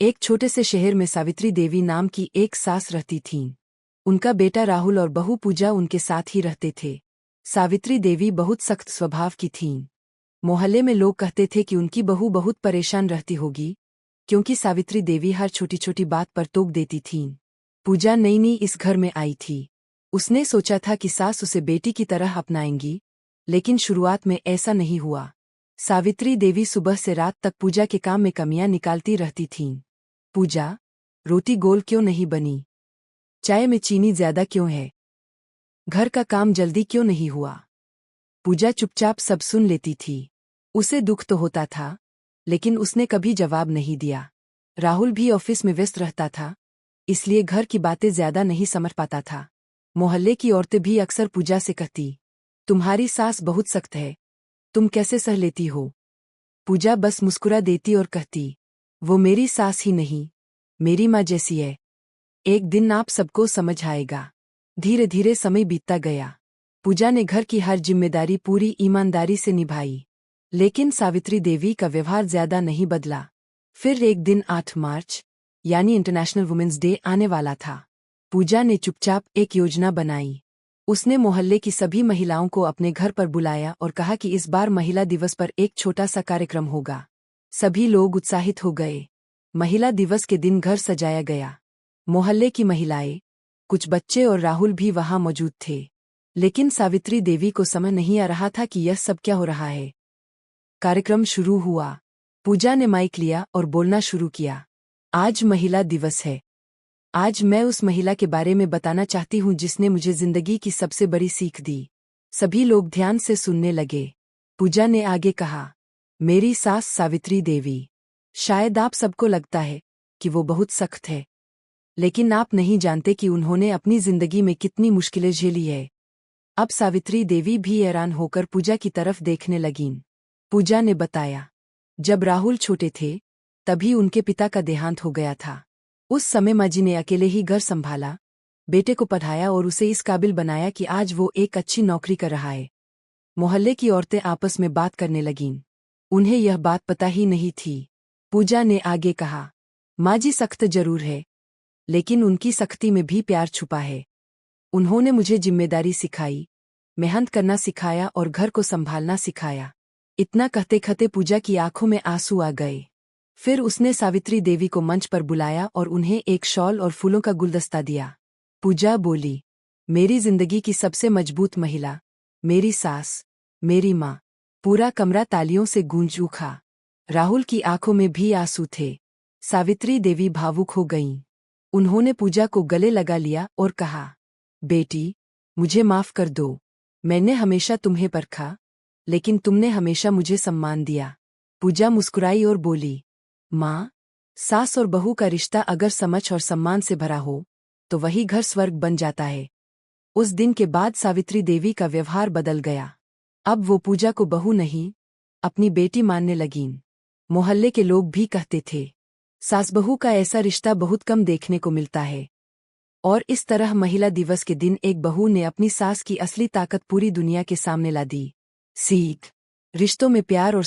एक छोटे से शहर में सावित्री देवी नाम की एक सास रहती थीं। उनका बेटा राहुल और बहू पूजा उनके साथ ही रहते थे। सावित्री देवी बहुत सख्त स्वभाव की थीं। मोहल्ले में लोग कहते थे कि उनकी बहू बहुत परेशान रहती होगी, क्योंकि सावित्री देवी हर छोटी छोटी बात पर टोक देती थीं। पूजा नई नई इस घर में आई थी। उसने सोचा था कि सास उसे बेटी की तरह अपनाएंगी, लेकिन शुरुआत में ऐसा नहीं हुआ। सावित्री देवी सुबह से रात तक पूजा के काम में कमियां निकालती रहती थीं। पूजा, रोटी गोल क्यों नहीं बनी? चाय में चीनी ज्यादा क्यों है? घर का काम जल्दी क्यों नहीं हुआ? पूजा चुपचाप सब सुन लेती थी। उसे दुख तो होता था, लेकिन उसने कभी जवाब नहीं दिया। राहुल भी ऑफिस में व्यस्त रहता था, इसलिए घर की बातें ज्यादा नहीं समझ पाता था। मोहल्ले की औरतें भी अक्सर पूजा से कहती, तुम्हारी सास बहुत सख्त है, तुम कैसे सह लेती हो? पूजा बस मुस्कुरा देती और कहती, वो मेरी सास ही नहीं, मेरी माँ जैसी है। एक दिन आप सबको समझ आएगा। धीरे धीरे समय बीतता गया। पूजा ने घर की हर जिम्मेदारी पूरी ईमानदारी से निभाई, लेकिन सावित्री देवी का व्यवहार ज्यादा नहीं बदला। फिर एक दिन 8 मार्च, यानी इंटरनेशनल वुमेन्स डे आने वाला था। पूजा ने चुपचाप एक योजना बनाई। उसने मोहल्ले की सभी महिलाओं को अपने घर पर बुलाया और कहा कि इस बार महिला दिवस पर एक छोटा सा कार्यक्रम होगा। सभी लोग उत्साहित हो गए। महिला दिवस के दिन घर सजाया गया। मोहल्ले की महिलाएं, कुछ बच्चे और राहुल भी वहां मौजूद थे। लेकिन सावित्री देवी को समझ नहीं आ रहा था कि यह सब क्या हो रहा है। कार्यक्रम शुरू हुआ। पूजा ने माइक लिया और बोलना शुरू किया। आज महिला दिवस है। आज मैं उस महिला के बारे में बताना चाहती हूँ जिसने मुझे जिंदगी की सबसे बड़ी सीख दी। सभी लोग ध्यान से सुनने लगे। पूजा ने आगे कहा, मेरी सास सावित्री देवी। शायद आप सबको लगता है कि वो बहुत सख्त है, लेकिन आप नहीं जानते कि उन्होंने अपनी जिंदगी में कितनी मुश्किलें झेली है। अब सावित्री देवी भी हैरान होकर पूजा की तरफ देखने लगीं। पूजा ने बताया, जब राहुल छोटे थे, तभी उनके पिता का देहांत हो गया था। उस समय माँ जी ने अकेले ही घर संभाला, बेटे को पढ़ाया और उसे इस काबिल बनाया कि आज वो एक अच्छी नौकरी कर रहा है। मोहल्ले की औरतें आपस में बात करने लगीं। उन्हें यह बात पता ही नहीं थी। पूजा ने आगे कहा, माँ जी सख्त जरूर है, लेकिन उनकी सख्ती में भी प्यार छुपा है। उन्होंने मुझे जिम्मेदारी सिखाई, मेहनत करना सिखाया और घर को संभालना सिखाया। इतना कहते कहते पूजा की आंखों में आंसू आ गए। फिर उसने सावित्री देवी को मंच पर बुलाया और उन्हें एक शॉल और फूलों का गुलदस्ता दिया। पूजा बोली, मेरी जिंदगी की सबसे मजबूत महिला, मेरी सास, मेरी माँ। पूरा कमरा तालियों से गूंज उठा। राहुल की आंखों में भी आंसू थे। सावित्री देवी भावुक हो गईं। उन्होंने पूजा को गले लगा लिया और कहा, बेटी, मुझे माफ कर दो। मैंने हमेशा तुम्हें परखा, लेकिन तुमने हमेशा मुझे सम्मान दिया। पूजा मुस्कुराई और बोली, माँ, सास और बहू का रिश्ता अगर समझ और सम्मान से भरा हो, तो वही घर स्वर्ग बन जाता है। उस दिन के बाद सावित्री देवी का व्यवहार बदल गया। अब वो पूजा को बहू नहीं, अपनी बेटी मानने लगीं। मोहल्ले के लोग भी कहते थे, सास बहू का ऐसा रिश्ता बहुत कम देखने को मिलता है। और इस तरह महिला दिवस के दिन एक बहू ने अपनी सास की असली ताकत पूरी दुनिया के सामने ला दी। सीख, रिश्तों में प्यार और